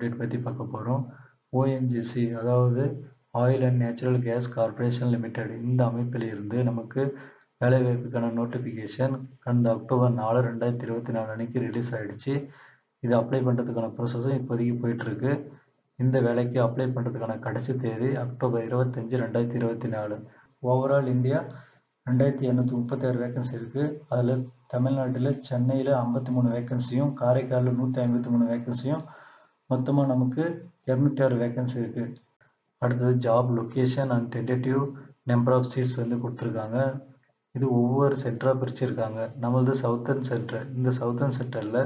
Update பற்றி பார்க்க போகிறோம். ஓஎன்ஜிசி அதாவது oil and natural gas corporation limited இந்த அமைப்பிலிருந்து நமக்கு வேலைவாய்ப்புக்கான நோட்டிஃபிகேஷன் கடந்த அக்டோபர் 4, 2024 அன்னைக்கு ரிலீஸ் ஆகிடுச்சு. இது அப்ளை பண்ணுறதுக்கான ப்ரோசஸும் இப்போதைக்கு போயிட்டுருக்கு. இந்த வேலைக்கு அப்ளை பண்ணுறதுக்கான கடைசி தேதி அக்டோபர் 25, 2024. ஓவரால் இந்தியா 2236 வேகன்சி இருக்குது. அதில் தமிழ்நாட்டில் சென்னையில் 53 வேகன்சியும், காரைக்காலில் 153 வேகன்சியும், மொத்தமாக நமக்கு 206 வேகன்சி இருக்குது. அடுத்தது job location and tentative number of seats வந்து கொடுத்துருக்காங்க. இது ஒவ்வொரு சென்டராக பிரிச்சுருக்காங்க. நம்மளது சவுத்தர்ன் சென்டர். இந்த சவுத்தர்ன் சென்டரில்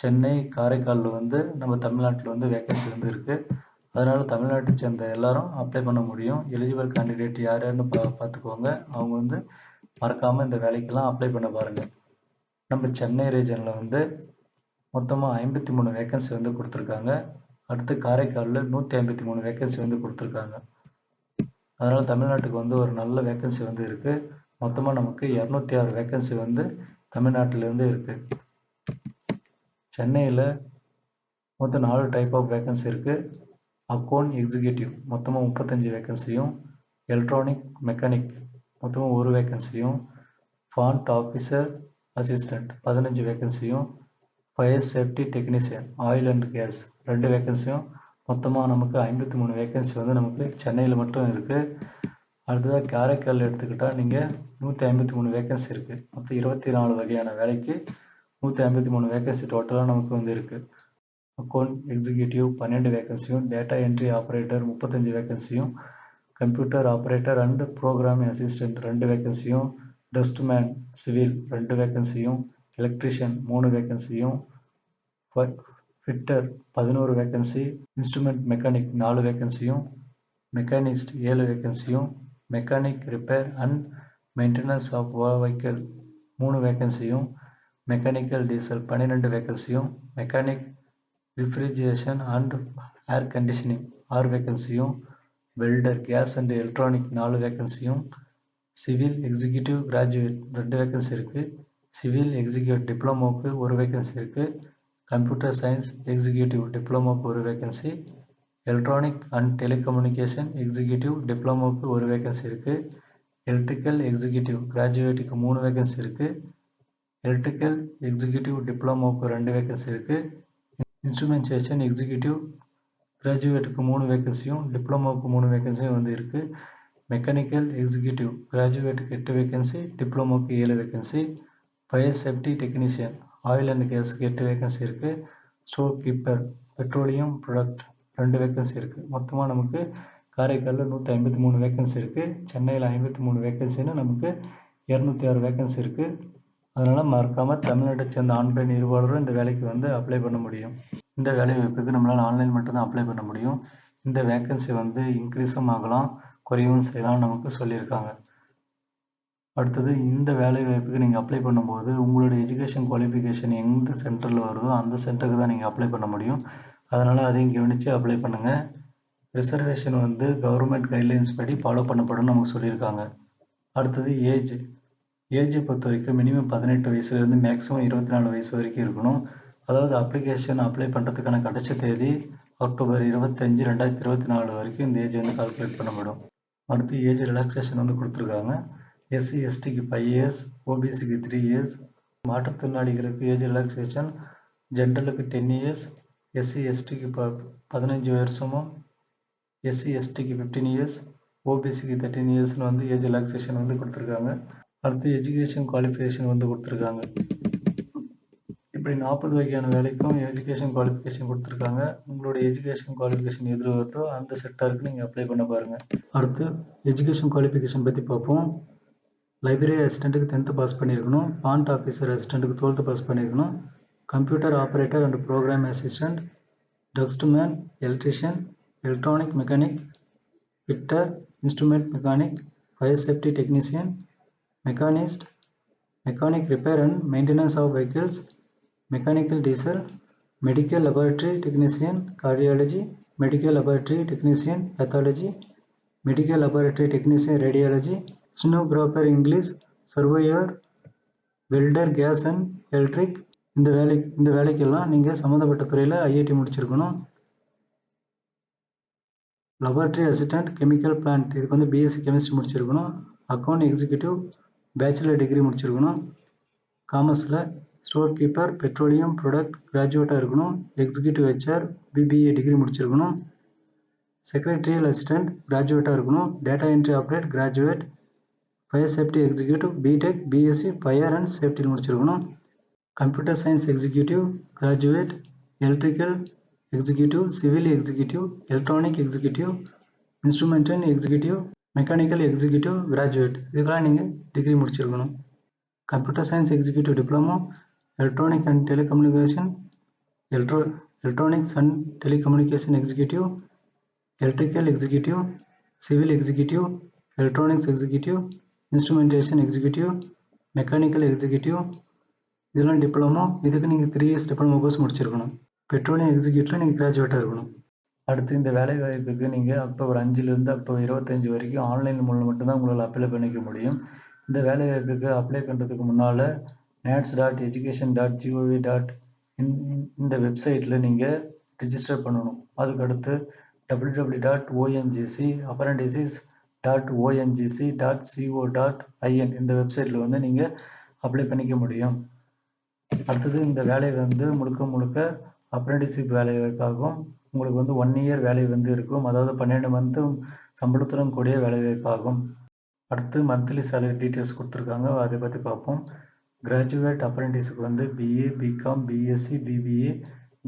சென்னை, காரைக்காலில் வந்து நம்ம தமிழ்நாட்டில் வந்து வேகன்சி வந்து இருக்குது. அதனால் தமிழ்நாட்டை சேர்ந்த எல்லாரும் அப்ளை பண்ண முடியும். எலிஜிபிள் கேண்டிடேட் யார் யாருன்னு பார்த்துக்கோங்க. அவங்க வந்து மறக்காமல் இந்த வேலைக்கெல்லாம் அப்ளை பண்ண பாருங்கள். நம்ம சென்னை ரீஜனில் வந்து மொத்தமாக 53 வேகன்சி வந்து கொடுத்துருக்காங்க. அடுத்து காரைக்காலில் 153 வேகன்சி வந்து கொடுத்துருக்காங்க. அதனால் தமிழ்நாட்டுக்கு வந்து ஒரு நல்ல வேகன்சி வந்து இருக்குது. மொத்தமாக நமக்கு 206 வேகன்சி வந்து தமிழ்நாட்டிலேருந்து இருக்குது. சென்னையில் மொத்தம் 4 டைப் ஆஃப் வேகன்சி இருக்குது. அக்கௌண்ட் எக்ஸிக்யூட்டிவ் மொத்தமாக 35 வேகன்சியும், எலக்ட்ரானிக் மெக்கானிக் மொத்தமாக 1 வேகன்சியும், ஃபாண்ட் ஆஃபீஸர் அசிஸ்டண்ட் 15 வேகன்சியும், fire safety technician oil and gas 2 வேகன்சியும், மொத்தமாக நமக்கு 53 வேகன்சி வந்து நமக்கு சென்னையில் மட்டும் இருக்குது. அடுத்ததாக காரைக்கால் எடுத்துக்கிட்டால் நீங்கள் 153 வேகன்சி இருக்குது. மொத்தம் 24 வகையான வேலைக்கு 153 வேகன்சி டோட்டலாக நமக்கு வந்து இருக்குது. அக்கௌண்ட் எக்ஸிக்யூட்டிவ் 12 வேகன்சியும், டேட்டா என்ட்ரி ஆப்ரேட்டர் 35 வேகன்சியும், computer operator and program assistant 2 வேகன்சியும், டஸ்ட்மேன் சிவில் 2 வேகன்சியும், எலக்ட்ரிஷியன் 3 வேகன்சியும், ஃபிட்டர் 11 வேகன்சி, இன்ஸ்ட்ருமெண்ட் மெக்கானிக் 4 வேகன்சியும், மெக்கானிஸ்ட் 7 வேகன்சியும், mechanic repair and maintenance of vehicle 3 வேகன்சியும், மெக்கானிக்கல் டீசல் 12 வேகன்சியும், mechanic refrigeration and air conditioning 6 வேகன்சியும், வெல்டர் கேஸ் அண்ட் எலக்ட்ரானிக் 4 வேகன்சியும், சிவில் எக்ஸிக்யூட்டிவ் கிராஜுவேட் 2 வேகன்சி இருக்குது. சிவில் எக்ஸிக்யூட்டிவ் டிப்ளமோவுக்கு 1 வேகன்சி இருக்குது. கம்ப்யூட்டர் சயின்ஸ் எக்ஸிக்யூட்டிவ் டிப்ளமோவுக்கு 1 vacancy, electronic and telecommunication executive டிப்ளமோவுக்கு 1 vacancy இருக்குது. எலக்ட்ரிக்கல் எக்ஸிக்யூட்டிவ் கிராஜுவேட்டுக்கு 3 வேகன்சி இருக்குது. எலக்ட்ரிக்கல் எக்ஸிக்யூட்டிவ் டிப்ளமோவுக்கு 2 வேகன்சி இருக்குது. இன்ஸ்ட்ருமெண்டேஷன் எக்ஸிக்யூட்டிவ் கிராஜுவேட்டுக்கு 3 வேகன்சியும், டிப்ளமோவுக்கு 3 வேகன்சியும் வந்து இருக்குது. மெக்கானிக்கல் எக்ஸிக்யூட்டிவ் கிராஜுவேட்டுக்கு 8 வேகன்சி, டிப்ளமோவுக்கு 7 vacancy. Fire safety technician oil and கேஸுக்கு 8 வேகன்சி இருக்குது. Store keeper petroleum product 2 vacancy இருக்குது. மொத்தமாக நமக்கு காரைக்காலில் 153 வேகன்சி இருக்குது. சென்னையில் 53 வேகன்சின்னு நமக்கு 206 வேகன்சி இருக்குது. அதனால் மறக்காமல் தமிழ்நாட்டை சேர்ந்த ஆண் பெண் இருபாலரும் இந்த வேலைக்கு வந்து அப்ளை பண்ண முடியும். இந்த வேலை வாய்ப்புக்கு நம்மளால் ஆன்லைன் மட்டும்தான் அப்ளை பண்ண முடியும். இந்த வேகன்சி வந்து இன்க்ரீஸும் ஆகலாம், குறையவும் செய்யலாம் நமக்கு சொல்லியிருக்காங்க. அடுத்தது இந்த வேலை வாய்ப்புக்கு நீங்கள் அப்ளை பண்ணும்போது உங்களுடைய எஜுகேஷன் குவாலிஃபிகேஷன் எந்த சென்டரில் வருதோ அந்த சென்டருக்கு தான் நீங்கள் அப்ளை பண்ண முடியும். அதனால் அதையும் கவனித்து அப்ளை பண்ணுங்கள். ரிசர்வேஷன் வந்து கவர்மெண்ட் கைட்லைன்ஸ் படி ஃபாலோ பண்ணப்படும்னு நமக்கு சொல்லியிருக்காங்க. அடுத்தது ஏஜை பொறுத்த வரைக்கும் மினிமம் 18 வயசுலேருந்து மேக்ஸிமம் 24 வயசு வரைக்கும் இருக்கணும். அதாவது அப்ளிகேஷன் அப்ளை பண்ணுறதுக்கான கடைசி தேதி அக்டோபர் 25, 2024 வரைக்கும் இந்த ஏஜ் வந்து கால்குலேட் பண்ணப்படும். அடுத்து ஏஜ் ரிலாக்ஸேஷன் வந்து கொடுத்துருக்காங்க. எஸ்சி எஸ்டிக்கு 5 இயர்ஸ், ஓபிசிக்கு 3 இயர்ஸ், மாற்றுத்திறனாளிகளுக்கு ஏஜ் ரிலாக்ஸேஷன் ஜென்ரலுக்கு 10 இயர்ஸ், எஸ்சி எஸ்டிக்கு 15 வருஷமும், எஸ்சி எஸ்டிக்கு 15 இயர்ஸ், ஓபிசிக்கு 13 இயர்ஸ்னு வந்து ஏஜ் ரிலாக்ஸேஷன் வந்து கொடுத்துருக்காங்க. அடுத்து எஜுகேஷன் குவாலிஃபிகேஷன் வந்து கொடுத்துருக்காங்க. இப்படி 40 வகையான வேலைக்கும் எஜுகேஷன் குவாலிஃபிகேஷன் கொடுத்துருக்காங்க. உங்களுடைய எஜுகேஷன் குவாலிஃபிகேஷன் எது வருதோ அந்த செக்டருக்கு நீங்கள் அப்ளை பண்ண பாருங்கள். அடுத்து எஜுகேஷன் குவாலிஃபிகேஷன் பற்றி பார்ப்போம். லைப்ரரி அசிஸ்டண்ட்டுக்கு 10th பாஸ் பண்ணியிருக்கணும். ஃபாண்ட் ஆஃபீஸர் அசிஸ்டண்ட்டுக்கு 12th பாஸ் பண்ணியிருக்கணும். Computer operator and program assistant, dustman, electrician, electronic mechanic, fitter, instrument mechanic, fire safety technician, machinist, mechanic repair and maintenance of vehicles, mechanical diesel, medical laboratory technician, cardiology, medical laboratory technician, pathology, medical laboratory technician, radiology, stenographer English, surveyor, welder gas and electric. இந்த வேலைக்கெல்லாம் நீங்கள் சம்மந்தப்பட்ட துறையில் IIT முடிச்சிருக்கணும். Laboratory assistant chemical plant இதுக்கு வந்து BSc chemistry முடிச்சிருக்கணும். Account executive bachelor degree முடிச்சிருக்கணும். காமர்ஸில் ஸ்டோர் கீப்பர் பெட்ரோலியம் ப்ராடக்ட் கிராஜுவேட்டாக இருக்கணும். எக்ஸிக்யூட்டிவ் ஹெச்ஆர் பிபிஏ டிகிரி முடிச்சிருக்கணும். செக்ரட்டரியல் அசிஸ்டன்ட் கிராஜுவேட்டாக இருக்கணும். Data entry operate graduate. Fire safety executive BTech BSc fire and சேஃப்டியில் முடிச்சிருக்கணும். Computer science executive graduate. Electrical executive civil executive electronic executive instrumental executive mechanical executive graduate இதுக்கெல்லாம் நீங்கள் degree முடிச்சிருக்கணும். Computer science executive diploma electronic and telecommunication electronics and telecommunication executive electrical executive civil executive electronics executive instrumentation executive mechanical executive இதெல்லாம் diploma. இதுக்கு நீங்கள் 3 years diploma course முடிச்சிருக்கணும். Petroleum எக்ஸிக்யூட்டிவில் நீங்கள் கிராஜுவேட்டாக இருக்கணும். அடுத்து இந்த வேலைவாய்ப்புக்கு நீங்கள் அக்டோபர் 5லேருந்து அக்டோபர் 25 வரைக்கும் ஆன்லைன் மூலம் மட்டும்தான் உங்களால் அப்ளை பண்ணிக்க முடியும். இந்த வேலைவாய்ப்புக்கு அப்ளை பண்ணுறதுக்கு முன்னால் nats.education.gov.in இந்த வெப்சைட்டில் நீங்கள் ரிஜிஸ்டர் பண்ணணும். அதுக்கடுத்து www.apprentices.ongc.co.in இந்த வெப்சைட்டில் வந்து நீங்கள் அப்ளை பண்ணிக்க முடியும். அடுத்தது இந்த வேலை வந்து முழுக்க அப்ரெண்டிஸ்ஷிப் வேலைவாய்ப்பாகும். உங்களுக்கு வந்து 1 இயர் வேலை வந்து இருக்கும். அதாவது 12 மந்த்து சம்பளத்துடன் கூடிய வேலைவாய்ப்பாகும். அடுத்து மந்த்லி சேலரி டீட்டெயில்ஸ் கொடுத்துருக்காங்க, அதை பற்றி பார்ப்போம். கிராஜுவேட் அப்ரெண்டிஸுக்கு வந்து BA BCom BSc BBA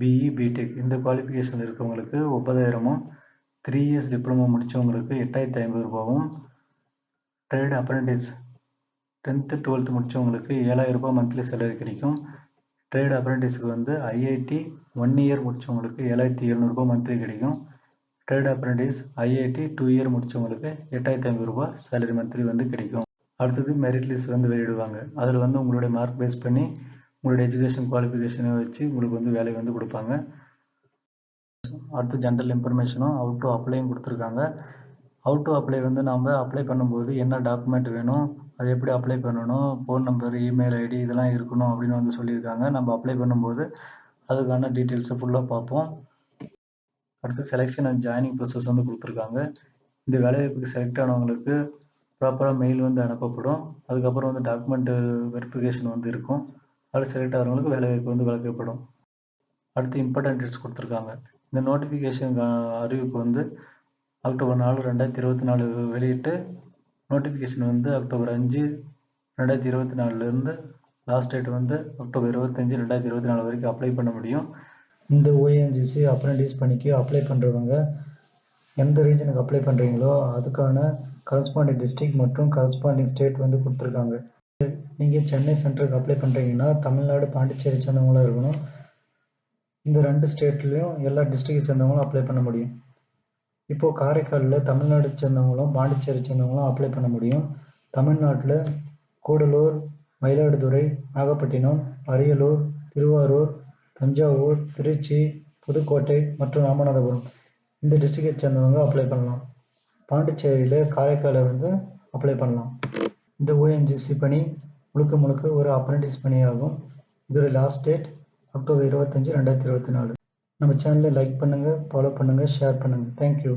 BE BTech இந்த குவாலிஃபிகேஷன் இருக்கவங்களுக்கு 9,000ம் 3 இயர்ஸ் டிப்ளமோ முடித்தவங்களுக்கு 8,500 ரூபாவும் ட்ரேட் அப்ரெண்டிஸ் 10th 12th முடித்தவங்களுக்கு 7,000 ரூபாய் மந்த்லி சேலரி கிடைக்கும். ட்ரேட் அப்ரெண்டிஸுக்கு வந்து ஐஐடி 1 இயர் முடித்தவங்களுக்கு 7,700 ரூபாய் மந்த்லி கிடைக்கும். ட்ரேட் அப்ரெண்டிஸ் ஐஐடி 2 இயர் முடித்தவங்களுக்கு 8,500 ரூபாய் சேலரி மந்த்லி வந்து கிடைக்கும். அடுத்தது மெரிட் லிஸ்ட் வந்து வெளியிடுவாங்க. அதில் வந்து உங்களுடைய மார்க் பேஸ் பண்ணி உங்களுடைய எஜுகேஷன் குவாலிஃபிகேஷனை வச்சு உங்களுக்கு வந்து வேலை வந்து கொடுப்பாங்க. அடுத்து ஜென்ரல் இன்ஃபர்மேஷனும் ஹவு டு அப்ளையும் கொடுத்துருக்காங்க. ஹவு டு அப்ளை வந்து நம்ம அப்ளை பண்ணும்போது என்ன டாக்குமெண்ட் வேணும், அது எப்படி அப்ளை பண்ணணும், ஃபோன் நம்பர் இமெயில் ஐடி இதெல்லாம் இருக்கணும் அப்படின்னு வந்து சொல்லியிருக்காங்க. நம்ம அப்ளை பண்ணும்போது அதுக்கான டீட்டெயில்ஸை ஃபுல்லாக பார்ப்போம். அடுத்து செலெக்ஷன் அண்ட் ஜாயினிங் ப்ரோசஸ் வந்து கொடுத்துருக்காங்க. இந்த வேலைவாய்ப்புக்கு செலக்ட் ஆனவங்களுக்கு ப்ராப்பராக மெயில் வந்து அனுப்பப்படும். அதுக்கப்புறம் வந்து டாக்குமெண்ட் வெரிஃபிகேஷன் வந்து இருக்கும். அதில் செலக்ட் ஆகிறவங்களுக்கு வேலைவாய்ப்பு வந்து வழங்கப்படும். அடுத்து இம்பார்ட்டன்ட் டேட்ஸ் கொடுத்துருக்காங்க. இந்த நோட்டிஃபிகேஷன் அறிவிப்பு வந்து அக்டோபர் 4, 2024 வெளியிட்டு நோட்டிஃபிகேஷன் வந்து அக்டோபர் 5, 2024 லாஸ்ட் டேட் வந்து அக்டோபர் 25, 2024 வரைக்கும் அப்ளை பண்ண முடியும். இந்த ஓஎன்ஜிசி அப்ரெண்டிஸ் பணிக்கு அப்ளை பண்ணுறவங்க எந்த ரீஜனுக்கு அப்ளை பண்ணுறீங்களோ அதுக்கான கரஸ்பாண்டிங் டிஸ்ட்ரிக்ட் மற்றும் கரஸ்பாண்டிங் ஸ்டேட் வந்து கொடுத்துருக்காங்க. நீங்கள் சென்னை சென்ட்ருக்கு அப்ளை பண்ணுறீங்கன்னா தமிழ்நாடு பாண்டிச்சேரி சேர்ந்தவங்களாக இருக்கணும். இந்த 2 ஸ்டேட்லேயும் எல்லா டிஸ்ட்ரிக்டை சேர்ந்தவங்களும் அப்ளை பண்ண முடியும். இப்போது காரைக்காலில் தமிழ்நாடு சேர்ந்தவங்களும் பாண்டிச்சேரி சேர்ந்தவங்களும் அப்ளை பண்ண முடியும். தமிழ்நாட்டில் கூடலூர் மயிலாடுதுறை நாகப்பட்டினம் அரியலூர் திருவாரூர் தஞ்சாவூர் திருச்சி புதுக்கோட்டை மற்றும் ராமநாதபுரம் இந்த டிஸ்ட்ரிக்டை சேர்ந்தவங்க அப்ளை பண்ணலாம். பாண்டிச்சேரியில் காரைக்காலை வந்து அப்ளை பண்ணலாம். இந்த ஓஎன்ஜிசி பணி முழுக்க ஒரு அப்ரெண்டிஸ் பணியாகும். இதோட லாஸ்ட் டேட் அக்டோபர் 25, 2024. நம்ம சேனலை லைக் பண்ணுங்கள், ஃபாலோ பண்ணுங்கள், ஷேர் பண்ணுங்கள். தேங்க்யூ.